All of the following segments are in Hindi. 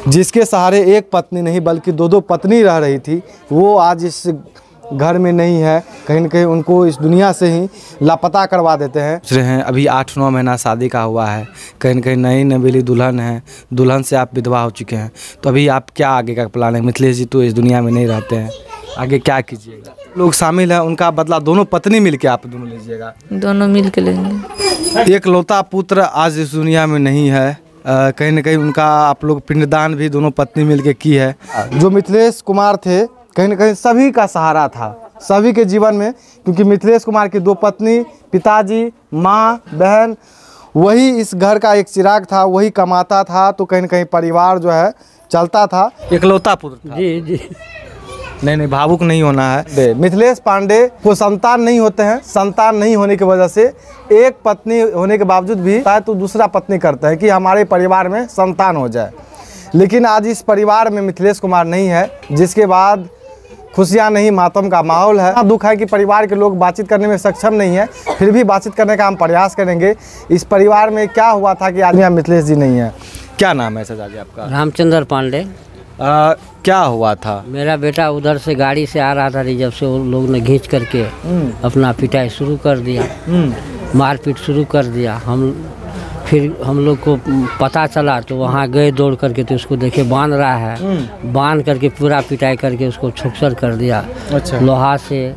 जिसके सहारे एक पत्नी नहीं बल्कि दो पत्नी रह रही थी, वो आज इस घर में नहीं है। कहीं न कहीं उनको इस दुनिया से ही लापता करवा देते हैं। अभी 8-9 महीना शादी का हुआ है, कहीं न कहीं नई नवेली दुल्हन है, दुल्हन से आप विधवा हो चुके हैं, तो अभी आप क्या आगे का प्लान है? मिथिलेश जी तो इस दुनिया में नहीं रहते हैं, आगे क्या कीजिएगा? लोग शामिल हैं, उनका बदला दोनों पत्नी मिल के आप दोनों लीजिएगा? दोनों मिल के लेंगे। एक लौता पुत्र आज इस दुनिया में नहीं है, कहीं न कहीं उनका आप लोग पिंडदान भी दोनों पत्नी मिल के की है। जो मिथिलेश कुमार थे कहीं न कहीं सभी का सहारा था, सभी के जीवन में, क्योंकि मिथिलेश कुमार की 2 पत्नी, पिताजी, माँ, बहन, वही इस घर का एक चिराग था, वही कमाता था, तो कहीं न कहीं परिवार जो है चलता था। इकलौता पुत्र था। जी जी। नहीं, भावुक नहीं होना है। मिथिलेश पांडे को संतान नहीं होते हैं, संतान नहीं होने की वजह से एक पत्नी होने के बावजूद भी तो दूसरा पत्नी करते हैं कि हमारे परिवार में संतान हो जाए। लेकिन आज इस परिवार में मिथिलेश कुमार नहीं है, जिसके बाद खुशियाँ नहीं, मातम का माहौल है। दुख है कि परिवार के लोग बातचीत करने में सक्षम नहीं है, फिर भी बातचीत करने का हम प्रयास करेंगे। इस परिवार में क्या हुआ था कि आज यहाँ मिथिलेश जी नहीं है? क्या नाम है चाचा जी आपका? रामचंद्र पांडे। क्या हुआ था? मेरा बेटा उधर से गाड़ी से आ रहा था, रिजर्व से, उन लोग ने खींच करके अपना पिटाई शुरू कर दिया, मारपीट शुरू कर दिया। फिर हम लोग को पता चला तो वहाँ गए दौड़ करके, तो उसको देखे बांध रहा है, बांध करके पूरा पिटाई करके उसको छोकसर कर दिया। अच्छा। लोहा से,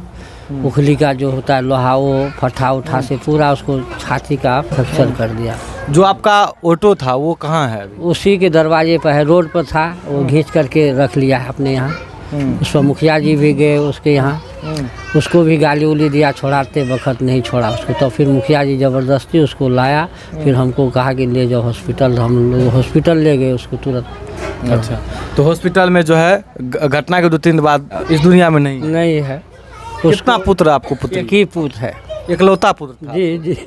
उखली का जो होता है लोहा, वो फटा उठा से पूरा उसको छाती का फ्रैक्चर कर दिया। जो आपका ऑटो था वो कहाँ है अभी? उसी के दरवाजे पर है, रोड पर था, वो खींच करके रख लिया है अपने यहाँ। उस पर मुखिया जी भी गए उसके यहाँ, उसको भी गाली उली दिया, छोड़ाते वक्त नहीं छोड़ा उसको। तो फिर मुखिया जी ज़बरदस्ती उसको लाया, फिर हमको कहा कि ले जाओ हॉस्पिटल। हम लोग हॉस्पिटल ले गए उसको तुरंत। अच्छा, तो हॉस्पिटल में जो है घटना के 2-3 दिन बाद इस दुनिया में नहीं है। कितना पुत्र आपको? पुत्र एक ही पुत्र है, इकलौता पुत्र था। जी जी।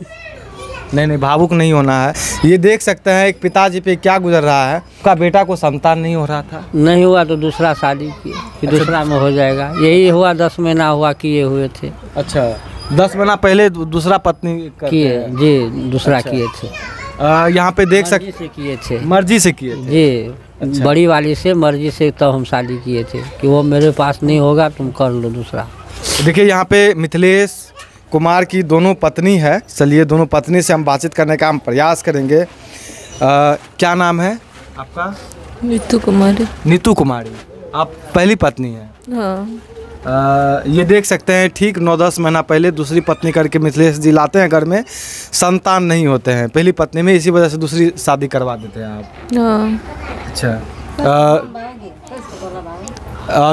नहीं, भावुक नहीं होना है। ये देख सकते हैं एक पिताजी पे क्या गुजर रहा है। का बेटा को संतान नहीं हो रहा था, नहीं हुआ तो दूसरा शादी किए कि दूसरा में हो जाएगा। यही हुआ, 10 महीना हुआ किए हुए थे। अच्छा, 10 महीना पहले दूसरा पत्नी किए जी, दूसरा किए थे। यहाँ पे देख सकते से किए थे, मर्जी से किए थे जी। अच्छा। बड़ी वाली से मर्जी से तब हम शादी किए थे कि वो मेरे पास नहीं होगा, तुम कर लो दूसरा। देखिए यहाँ पे मिथिलेश कुमार की दोनों पत्नी है। चलिए दोनों पत्नी से हम बातचीत करने का हम प्रयास करेंगे। क्या नाम है आपका? नीतू कुमारी। नीतू कुमारी, आप पहली पत्नी हैं? हाँ। ये देख सकते हैं ठीक 9-10 महीना पहले दूसरी पत्नी करके मिथिलेश जी लाते हैं घर में, संतान नहीं होते हैं पहली पत्नी में, इसी वजह से दूसरी शादी करवा देते हैं आप। हाँ। अच्छा,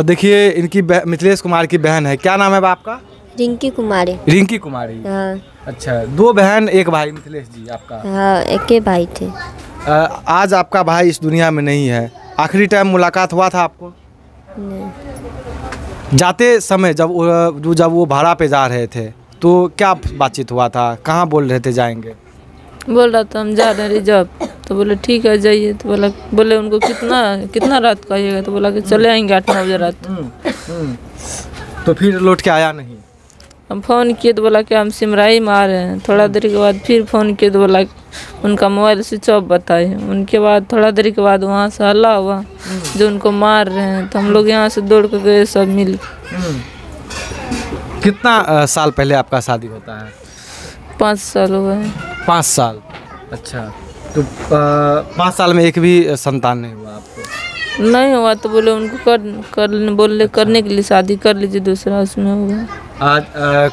देखिए इनकी मिथिलेश कुमार की बहन है। क्या नाम है आपका? रिंकी कुमारी। रिंकी कुमारी। हाँ। अच्छा, 2 बहन 1 भाई मिथिलेश जी आपका? हाँ, एक ही भाई थे। आज आपका भाई इस दुनिया में नहीं है, आखिरी टाइम मुलाकात हुआ था आपको? नहीं। जाते समय जब वो भाड़ा पे जा रहे थे तो क्या बातचीत हुआ था? कहाँ बोल रहे थे जाएंगे? बोल रहा था हम जा रहे हैं रिजर्व, तो बोले ठीक है जाइए। तो बोले उनको कितना रात का आइएगा? तो बोला कि चले आएंगे 8-9 बजे रात। तो फिर लौट के आया नहीं? हम फ़ोन किए तो बोला कि हम सिमराई में आ रहे हैं। थोड़ा देर के बाद फिर फ़ोन किए तो बोला उनका मोबाइल स्विच ऑफ बताए। उनके बाद थोड़ा देर के बाद वहाँ से हल्ला हुआ जो उनको मार रहे हैं, तो हम लोग यहाँ से दौड़ कर गए सब मिल। कितना साल पहले आपका शादी होता है? 5 साल हुआ है। 5 साल। अच्छा, तो 5 साल में एक भी संतान नहीं हुआ आपको? नहीं हुआ तो बोले उनको करने के लिए शादी कर लीजिए दूसरा, उसमें होगा। आज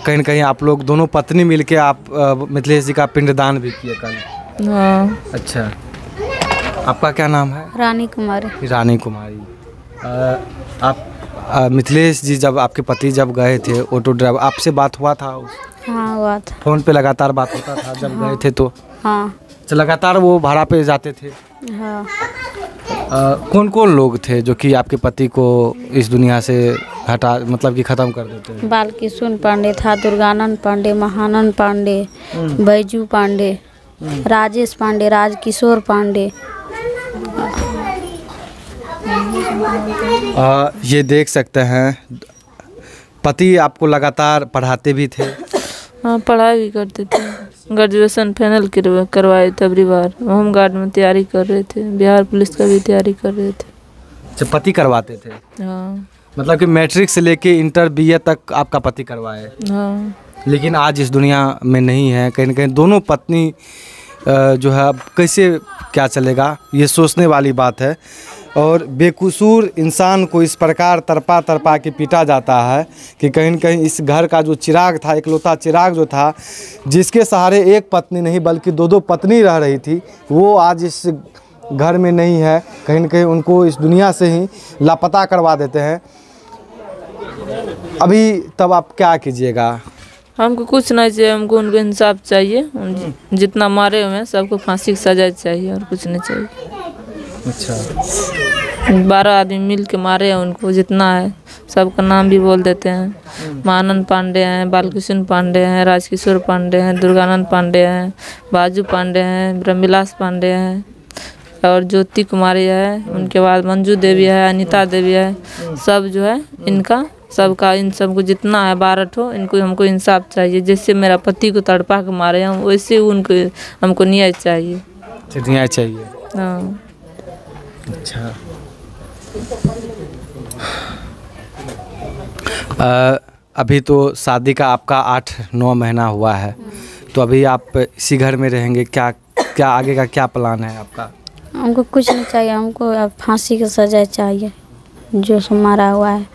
कहीं न कहीं आप लोग दोनों पत्नी मिलके आप मिथिलेश जी का पिंडदान भी किए कल? हाँ। अच्छा, आपका क्या नाम है? रानी कुमारी। रानी कुमारी। आप मिथिलेश जी जब आपके पति जब गए थे ऑटो ड्राइवर, आपसे बात हुआ था? हाँ, हुआ था। फ़ोन पे लगातार बात होता था जब गए थे तो? हाँ। तो लगातार वो भाड़ा पे जाते थे? हाँ। कौन कौन लोग थे जो कि आपके पति को इस दुनिया से हटा, मतलब कि ख़त्म कर देते हैं? बालकिशोर पांडे था, दुर्गानंद पांडे, महानंद पांडे, बैजू पांडे, राजेश पांडे, राजकिशोर पांडे। ये देख सकते हैं पति आपको लगातार पढ़ाते भी थे? हाँ, पढ़ाई भी करते थे। ग्रेजुएशन फाइनल करवाए थे अबरी बार। होम गार्ड में तैयारी कर रहे थे, बिहार पुलिस का भी तैयारी कर रहे थे। अच्छा, पति करवाते थे? हाँ मतलब कि मैट्रिक से लेके इंटर बीए तक आपका पति करवाए। हाँ। लेकिन आज इस दुनिया में नहीं है, कहीं ना कहीं दोनों पत्नी जो है अब कैसे क्या चलेगा, ये सोचने वाली बात है। और बेकसूर इंसान को इस प्रकार तरपा तरपा के पीटा जाता है कि कहीं न कहीं इस घर का जो चिराग था, इकलौता चिराग जो था, जिसके सहारे एक पत्नी नहीं बल्कि दो दो पत्नी रह रही थी, वो आज इस घर में नहीं है। कहीं न कहीं उनको इस दुनिया से ही लापता करवा देते हैं। अभी तब आप क्या कीजिएगा? हमको कुछ नहीं चाहिए, हमको उनको इंसाफ चाहिए। जितना मारे हुए हैं सबको फांसी की सजा चाहिए और कुछ नहीं चाहिए। अच्छा, 12 आदमी मिल के मारे हैं उनको, जितना है सबका नाम भी बोल देते हैं। महानंद पांडे हैं, बालकृष्ण पांडे हैं, राजकिशोर पांडे हैं, दुर्गानंद पांडे हैं, बाजू पांडे हैं, ब्रह्मविलास पांडे हैं और ज्योति कुमारी है। उनके बाद मंजू देवी है, अनीता देवी है। सब जो है इनका सबका, इन सबको जितना है 12 ठो, इनको हमको इंसाफ चाहिए। जैसे मेरा पति को तड़पा के मारे हैं वैसे उनको हमको न्याय चाहिए। न्याय चाहिए। हाँ। अच्छा, अभी तो शादी का आपका 8-9 महीना हुआ है, तो अभी आप इसी घर में रहेंगे? क्या क्या आगे का क्या प्लान है आपका? हमको कुछ नहीं चाहिए, हमको अब फांसी की सजा चाहिए जो सब मारा हुआ है।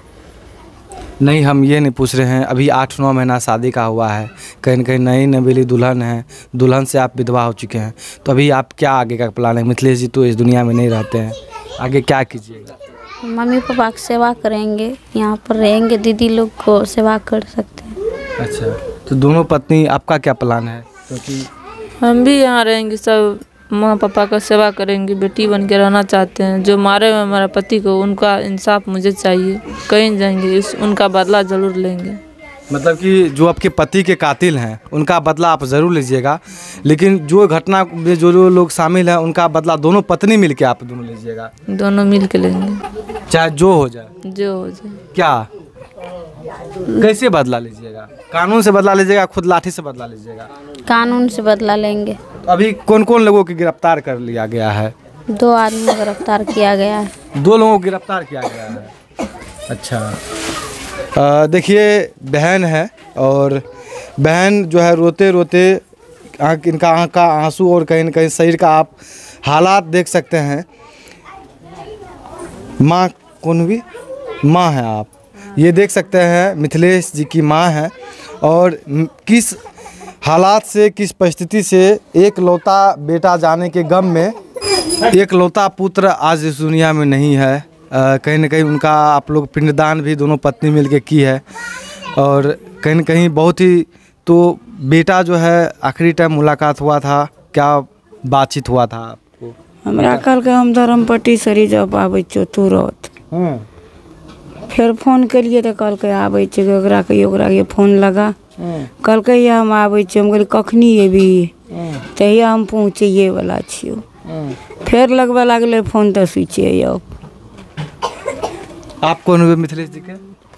नहीं, हम ये नहीं पूछ रहे हैं। अभी 8-9 महीना शादी का हुआ है, कहीं न कहीं नई नवेली दुल्हन है, दुल्हन से आप विधवा हो चुके हैं, तो अभी आप क्या आगे का प्लान है? मिथिलेश जी तो इस दुनिया में नहीं रहते हैं, आगे क्या कीजिएगा? मम्मी पापा की सेवा करेंगे, यहाँ पर रहेंगे, दीदी लोग को सेवा कर सकते हैं। अच्छा, तो दोनों पत्नी, आपका क्या प्लान है? क्योंकि हम भी यहाँ रहेंगे, सब माँ पापा का सेवा करेंगे, बेटी बन के रहना चाहते हैं। जो मारे हुए हमारे पति को, उनका इंसाफ मुझे चाहिए। कहीं जाएंगे उनका बदला ज़रूर लेंगे। मतलब कि जो आपके पति के कातिल हैं उनका बदला आप ज़रूर लीजिएगा, लेकिन जो घटना में जो लोग शामिल हैं उनका बदला दोनों पत्नी मिल के आप दोनों लीजिएगा? दोनों मिल के लेंगे, चाहे जो हो जाए। जो हो जाए। क्या कैसे बदला लीजिएगा? कानून से बदला लीजिएगा, खुद लाठी से बदला लीजिएगा? कानून से बदला लेंगे। अभी कौन कौन लोगों की गिरफ्तार कर लिया गया है? 2 आदमी को गिरफ्तार किया गया है। 2 लोगों को गिरफ्तार किया गया है। अच्छा, देखिए बहन है, और बहन जो है रोते रोते इनका आँख का आंसू और कहीं न कहीं शरीर का आप हालात देख सकते हैं। माँ कौन हुई? माँ है आप, ये देख सकते हैं मिथिलेश जी की माँ है, और किस हालात से, किस परिस्थिति से एक लौता बेटा जाने के गम में एक लौता पुत्र आज इस दुनिया में नहीं है। कहीं न कहीं उनका आप लोग पिंडदान भी दोनों पत्नी मिलके की है, और कहीं न कहीं बहुत ही, तो बेटा जो है आखिरी टाइम मुलाकात हुआ था, क्या बातचीत हुआ था आपको? हमरा कल के हम धर्मपट्टी सरी जब आबै छौ तुरंत, फिर फोन करिए तो कल के आबै छै, ओकरा के फोन लगा, कल के हम आबै छी। हम कहलिए कखनी एबही? तहिया हम पहुँचैए वाला छियौ। फिर लगबे लागले फोन तो स्विचे ऑफ। आप कौन हुए मिथिलेश जी के?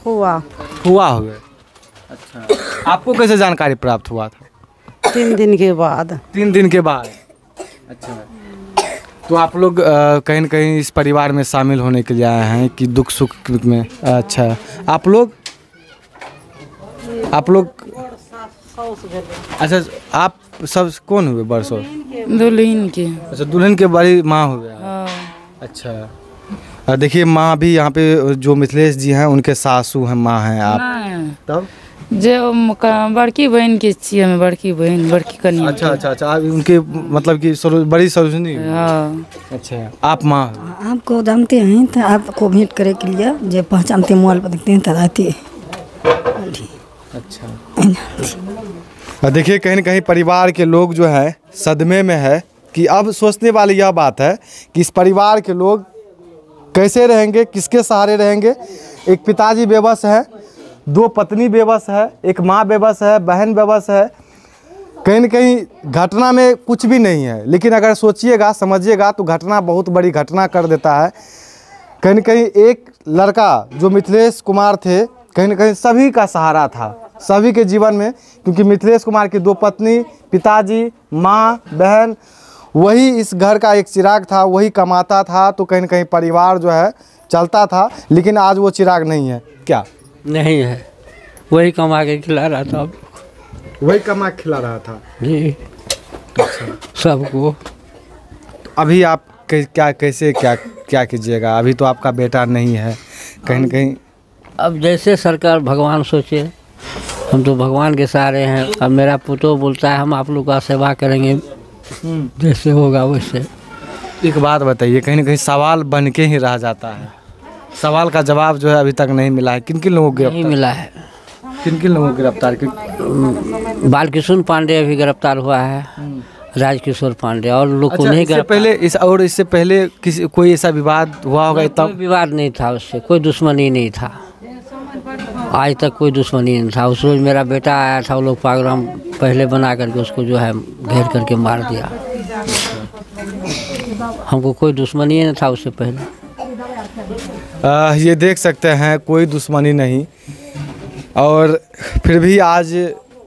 हुआ हुए। अच्छा, आपको कैसे जानकारी प्राप्त हुआ था? 3 दिन के बाद। 3 दिन के बाद। अच्छा, तो आप लोग कहीं न कहीं इस परिवार में शामिल होने के लिए आए हैं कि दुख सुख में? अच्छा, आप लोग अच्छा, आप सब कौन हुए? बरसों दुल्हन के। अच्छा, दुल्हन के बड़ी माँ हुए। अच्छा, देखिए माँ भी यहाँ पे जो मिथिलेश जी हैं उनके सासू हैं, माँ हैं आप? तब जो बड़की बहन के छिए, में बड़की बहन, बड़की कन्या। अच्छा, उनके मतलब कि बड़ी सरोजनी। हाँ। अच्छा, आप माँ? आपको जानते हैं तो आपको भेंट करे के लिए जो पहचानते मोबाइल पर देखते हैं तो आती है। अच्छा, देखिए कहीं न कहीं परिवार के लोग जो है सदमे में है कि अब सोचने वाली यह बात है कि इस परिवार के लोग कैसे रहेंगे, किसके सहारे रहेंगे। एक पिताजी बेबस है, 2 पत्नी बेबस है, एक माँ बेबस है, बहन बेबस है। कहीं न कहीं घटना में कुछ भी नहीं है, लेकिन अगर सोचिएगा, समझिएगा तो घटना बहुत बड़ी घटना कर देता है। कहीं न कहीं एक लड़का जो मिथिलेश कुमार थे, कहीं न कहीं सभी का सहारा था, सभी के जीवन में, क्योंकि मिथिलेश कुमार की 2 पत्नी, पिताजी, माँ, बहन, वही इस घर का एक चिराग था, वही कमाता था, तो कहीं ना कहीं परिवार जो है चलता था। लेकिन आज वो चिराग नहीं है क्या? नहीं है, वही कमा के खिला रहा था, वही कमा के खिला रहा था जी सबको। अभी आप क्या कैसे क्या कीजिएगा? अभी तो आपका बेटा नहीं है, कहीं ना कहीं अब जैसे सरकार भगवान सोचे, हम तो भगवान के सहारे हैं। अब मेरा पुतो बोलता है हम आप लोग का सेवा करेंगे, जैसे होगा वैसे। एक बात बताइए, कहीं ना कहीं सवाल बन के ही रह जाता है, सवाल का जवाब जो है अभी तक नहीं मिला है। किन किन लोगों को नहीं मिला है। किन किन लोगों को गिरफ्तार? बालकिशोर पांडे अभी गिरफ्तार हुआ है, राजकिशोर पांडे, और लोग को नहीं गिरफ्तार। इससे पहले किसी कोई ऐसा विवाद हुआ होगा? कोई विवाद नहीं था, उससे कोई दुश्मनी नहीं था, आज तक कोई दुश्मनी नहीं था। उस रोज मेरा बेटा आया था, वो लोग प्रोग्राम पहले बना करके उसको जो है घेर करके मार दिया। हमको कोई दुश्मनी नहीं था उससे पहले। ये देख सकते हैं, कोई दुश्मनी नहीं, और फिर भी आज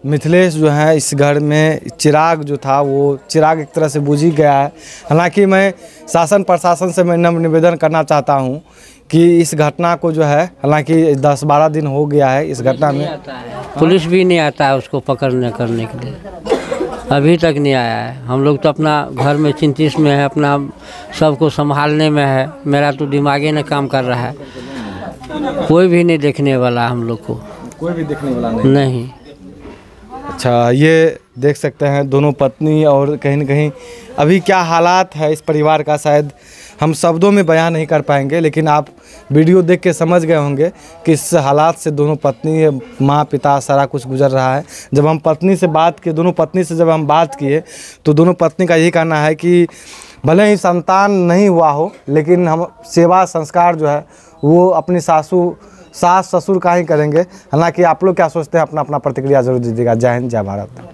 मिथिलेश जो है इस घर में चिराग जो था वो चिराग एक तरह से बुझ ही गया है। हालांकि मैं शासन प्रशासन से मैं नम्र निवेदन करना चाहता हूं कि इस घटना को जो है, हालांकि 10-12 दिन हो गया है इस घटना में, पुलिस भी नहीं आता है उसको पकड़ने करने के लिए, अभी तक नहीं आया है। हम लोग तो अपना घर में चिंतित में है, अपना सबको संभालने में है, मेरा तो दिमाग ही न काम कर रहा है। कोई भी नहीं देखने वाला हम लोग को, कोई भी देखने वाला नहीं। अच्छा, ये देख सकते हैं दोनों पत्नी, और कहीं ना कहीं अभी क्या हालात है इस परिवार का शायद हम शब्दों में बयान नहीं कर पाएंगे, लेकिन आप वीडियो देख के समझ गए होंगे कि इस हालात से दोनों पत्नी, माँ, पिता सारा कुछ गुजर रहा है। जब हम पत्नी से बात किए, दोनों पत्नी से जब हम बात किए, तो दोनों पत्नी का यही कहना है कि भले ही संतान नहीं हुआ हो, लेकिन हम सेवा संस्कार जो है वो अपनी सास ससुर का ही करेंगे। हालांकि आप लोग क्या सोचते हैं, अपना अपना प्रतिक्रिया जरूर दीजिएगा। जय हिंद, जय भारत।